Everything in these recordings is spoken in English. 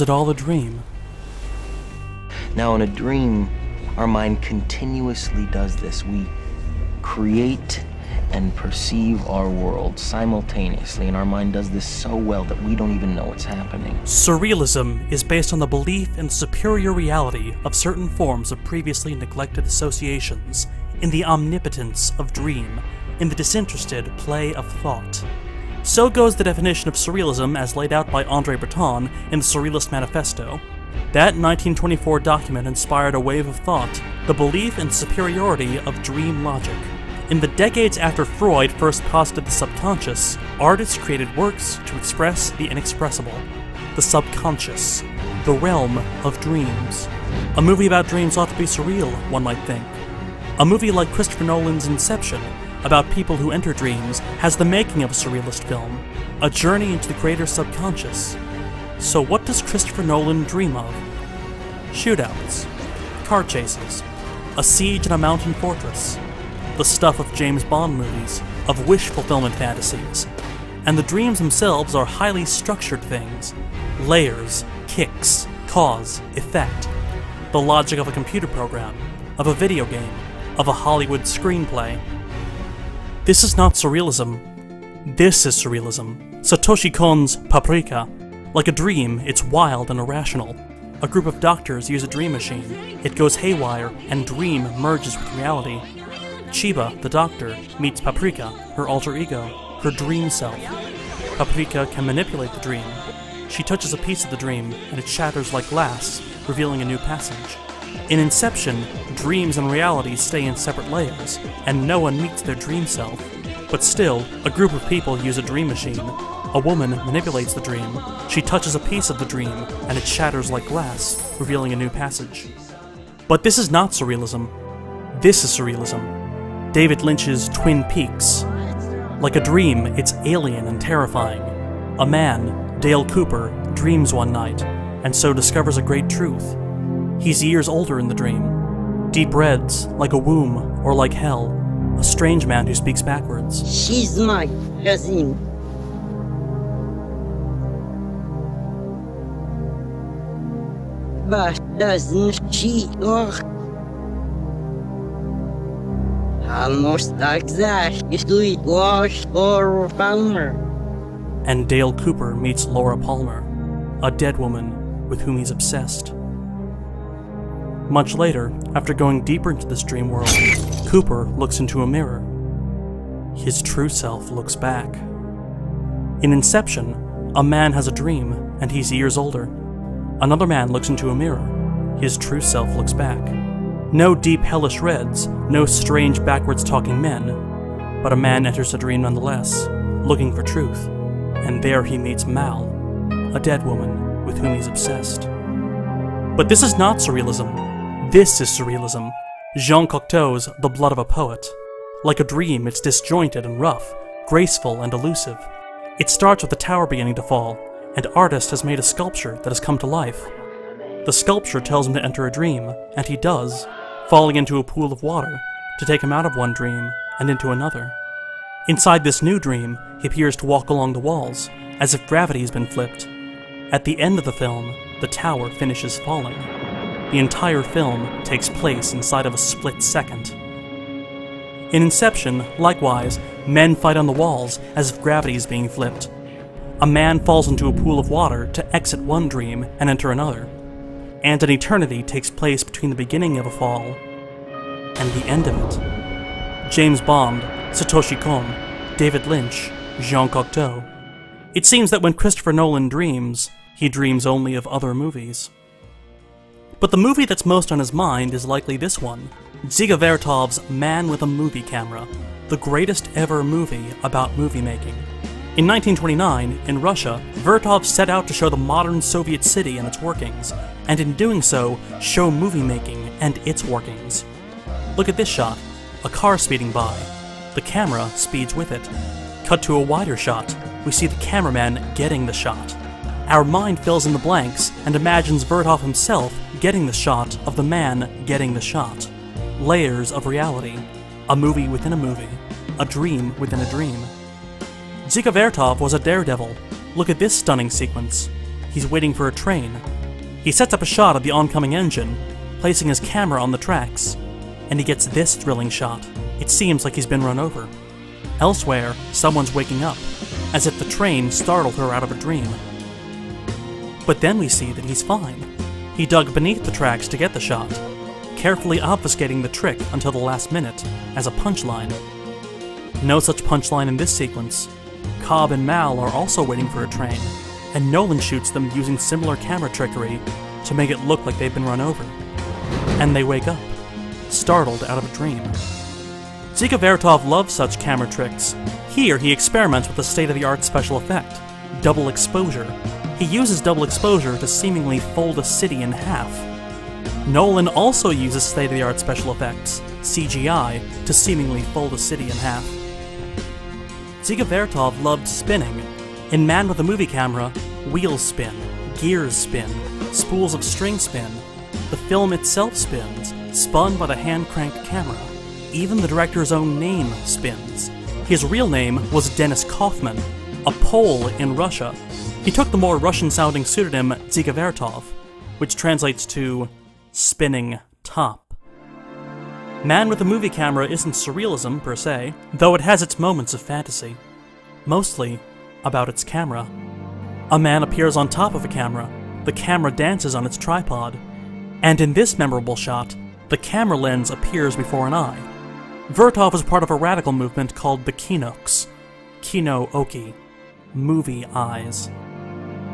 was it all a dream? Now, in a dream, our mind continuously does this. We create and perceive our world simultaneously, and our mind does this so well that we don't even know what's happening. Surrealism is based on the belief in the superior reality of certain forms of previously neglected associations, in the omnipotence of dream, in the disinterested play of thought. So goes the definition of surrealism as laid out by André Breton in the Surrealist Manifesto. That 1924 document inspired a wave of thought, the belief in superiority of dream logic. In the decades after Freud first posited the subconscious, artists created works to express the inexpressible. The subconscious, the realm of dreams. A movie about dreams ought to be surreal, one might think. A movie like Christopher Nolan's Inception, about people who enter dreams, has the making of a surrealist film, a journey into the creator's subconscious. So what does Christopher Nolan dream of? Shootouts, car chases, a siege in a mountain fortress, the stuff of James Bond movies, of wish fulfillment fantasies. And the dreams themselves are highly structured things. Layers, kicks, cause, effect. The logic of a computer program, of a video game, of a Hollywood screenplay. This is not surrealism. This is surrealism. Satoshi Kon's Paprika. Like a dream, it's wild and irrational. A group of doctors use a dream machine. It goes haywire, and dream merges with reality. Chiba, the doctor, meets Paprika, her alter ego, her dream self. Paprika can manipulate the dream. She touches a piece of the dream, and it shatters like glass, revealing a new passage. In Inception, dreams and reality stay in separate layers, and no one meets their dream self. But still, a group of people use a dream machine. A woman manipulates the dream. She touches a piece of the dream, and it shatters like glass, revealing a new passage. But this is not surrealism. This is surrealism. David Lynch's Twin Peaks. Like a dream, it's alien and terrifying. A man, Dale Cooper, dreams one night, and so discovers a great truth. He's years older in the dream. Deep reds, like a womb, or like hell. A strange man who speaks backwards. She's my cousin. But doesn't she look almost like that? It was Laura Palmer. And Dale Cooper meets Laura Palmer, a dead woman with whom he's obsessed. Much later, after going deeper into this dream world, Cooper looks into a mirror. His true self looks back. In Inception, a man has a dream, and he's years older. Another man looks into a mirror. His true self looks back. No deep hellish reds, no strange backwards talking men, but a man enters the dream nonetheless, looking for truth, and there he meets Mal, a dead woman with whom he's obsessed. But this is not surrealism. This is surrealism. Jean Cocteau's The Blood of a Poet. Like a dream, it's disjointed and rough, graceful and elusive. It starts with the tower beginning to fall, and artist has made a sculpture that has come to life. The sculpture tells him to enter a dream, and he does, falling into a pool of water, to take him out of one dream and into another. Inside this new dream, he appears to walk along the walls, as if gravity has been flipped. At the end of the film, the tower finishes falling. The entire film takes place inside of a split second. In Inception, likewise, men fight on the walls as if gravity is being flipped. A man falls into a pool of water to exit one dream and enter another. And an eternity takes place between the beginning of a fall and the end of it. James Bond, Satoshi Kon, David Lynch, Jean Cocteau. It seems that when Christopher Nolan dreams, he dreams only of other movies. But the movie that's most on his mind is likely this one, Dziga Vertov's Man with a Movie Camera, the greatest ever movie about movie making. In 1929, in Russia, Vertov set out to show the modern Soviet city and its workings, and in doing so, show movie making and its workings. Look at this shot, a car speeding by. The camera speeds with it. Cut to a wider shot, we see the cameraman getting the shot. Our mind fills in the blanks and imagines Vertov himself getting the shot of the man getting the shot. Layers of reality. A movie within a movie. A dream within a dream. Dziga Vertov was a daredevil. Look at this stunning sequence. he's waiting for a train. He sets up a shot of the oncoming engine, placing his camera on the tracks, and he gets this thrilling shot. It seems like he's been run over. Elsewhere, someone's waking up, as if the train startled her out of a dream. But then we see that he's fine. He dug beneath the tracks to get the shot, carefully obfuscating the trick until the last minute as a punchline. No such punchline in this sequence. Cobb and Mal are also waiting for a train, and Nolan shoots them using similar camera trickery to make it look like they've been run over. And they wake up, startled out of a dream. Dziga Vertov loves such camera tricks. Here he experiments with a state-of-the-art special effect, double exposure. He uses double exposure to seemingly fold a city in half. Nolan also uses state-of-the-art special effects, CGI, to seemingly fold a city in half. Dziga Vertov loved spinning. In Man with a Movie Camera, wheels spin, gears spin, spools of string spin. The film itself spins, spun by the hand-cranked camera. Even the director's own name spins. His real name was Denis Kaufman, a Pole in Russia. He took the more Russian-sounding pseudonym Dziga Vertov, which translates to spinning top. Man with a Movie Camera isn't surrealism, per se, though it has its moments of fantasy. Mostly about its camera. A man appears on top of a camera, the camera dances on its tripod, and in this memorable shot, the camera lens appears before an eye. Vertov was part of a radical movement called the Kinoks, Kino-oki, movie eyes.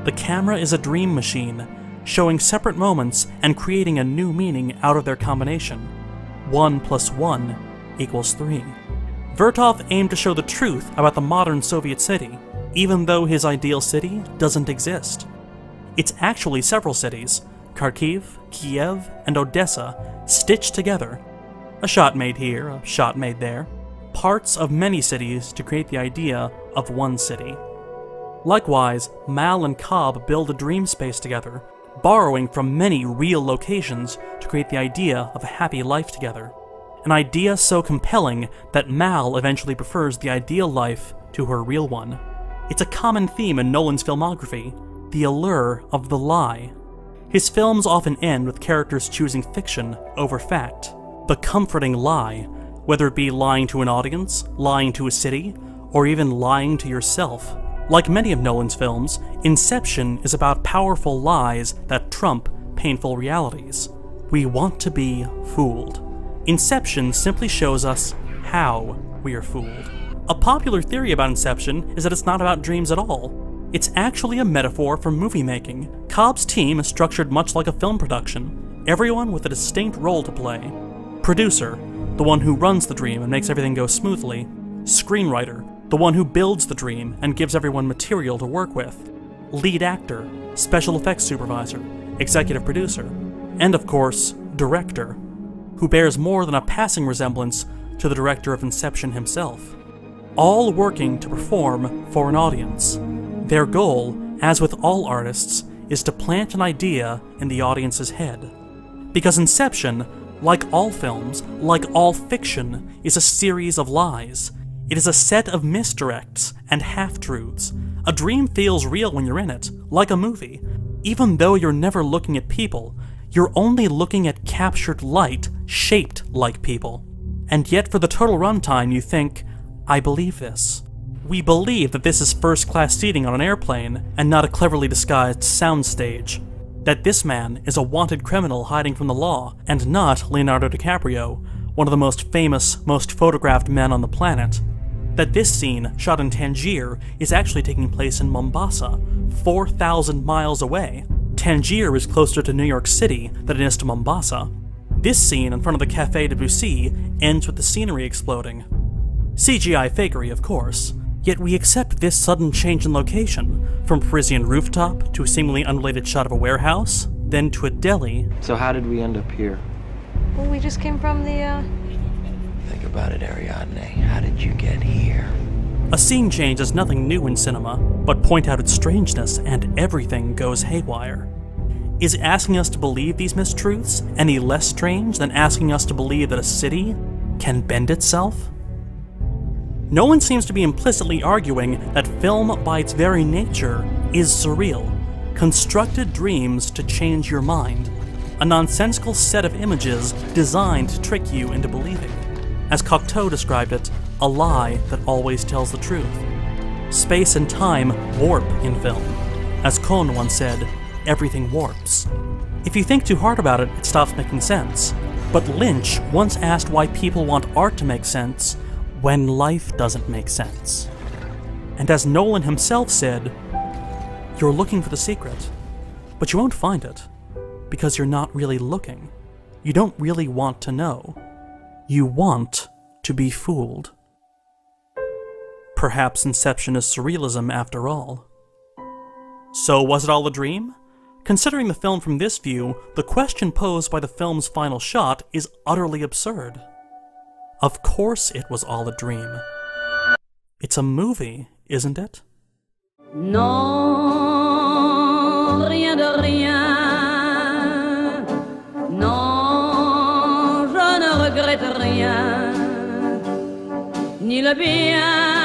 The camera is a dream machine, showing separate moments and creating a new meaning out of their combination. 1 + 1 = 3. Vertov aimed to show the truth about the modern Soviet city, even though his ideal city doesn't exist. It's actually several cities, Kharkiv, Kiev, and Odessa, stitched together. A shot made here, a shot made there. Parts of many cities to create the idea of one city. Likewise, Mal and Cobb build a dream space together, borrowing from many real locations to create the idea of a happy life together. An idea so compelling that Mal eventually prefers the ideal life to her real one. It's a common theme in Nolan's filmography, the allure of the lie. His films often end with characters choosing fiction over fact. The comforting lie, whether it be lying to an audience, lying to a city, or even lying to yourself. Like many of Nolan's films, Inception is about powerful lies that trump painful realities. We want to be fooled. Inception simply shows us how we are fooled. A popular theory about Inception is that it's not about dreams at all. It's actually a metaphor for movie making. Cobb's team is structured much like a film production, everyone with a distinct role to play. Producer, the one who runs the dream and makes everything go smoothly. Screenwriter, the one who builds the dream and gives everyone material to work with. Lead actor, special effects supervisor, executive producer. And of course, director, who bears more than a passing resemblance to the director of Inception himself. All working to perform for an audience. Their goal, as with all artists, is to plant an idea in the audience's head. Because Inception, like all films, like all fiction, is a series of lies. It is a set of misdirects and half-truths. A dream feels real when you're in it, like a movie. Even though you're never looking at people, you're only looking at captured light shaped like people. And yet for the total runtime you think, I believe this. We believe that this is first-class seating on an airplane and not a cleverly disguised soundstage. That this man is a wanted criminal hiding from the law, and not Leonardo DiCaprio, one of the most famous, most photographed men on the planet. That this scene, shot in Tangier, is actually taking place in Mombasa, 4,000 miles away. Tangier is closer to New York City than it is to Mombasa. This scene in front of the Café de Bussy ends with the scenery exploding. CGI fakery, of course. Yet we accept this sudden change in location, from Parisian rooftop to a seemingly unrelated shot of a warehouse, then to a deli. So how did we end up here? Well, we just came from the, Think about it, Ariadne. How did you get here? A scene change is nothing new in cinema, but point out its strangeness and everything goes haywire. Is asking us to believe these mistruths any less strange than asking us to believe that a city can bend itself? Nolan seems to be implicitly arguing that film, by its very nature, is surreal. constructed dreams to change your mind, a nonsensical set of images designed to trick you into believing. As Cocteau described it, a lie that always tells the truth. Space and time warp in film. As Kohn once said, everything warps. If you think too hard about it, it stops making sense. But Lynch once asked why people want art to make sense when life doesn't make sense. And as Nolan himself said, you're looking for the secret, but you won't find it, because you're not really looking. You don't really want to know. You want to be fooled. Perhaps Inception is surrealism after all. So was it all a dream? Considering the film from this view, the question posed by the film's final shot is utterly absurd. Of course it was all a dream. It's a movie, isn't it? Non, rien de rien. Non, je ne regrette rien. Ni le bien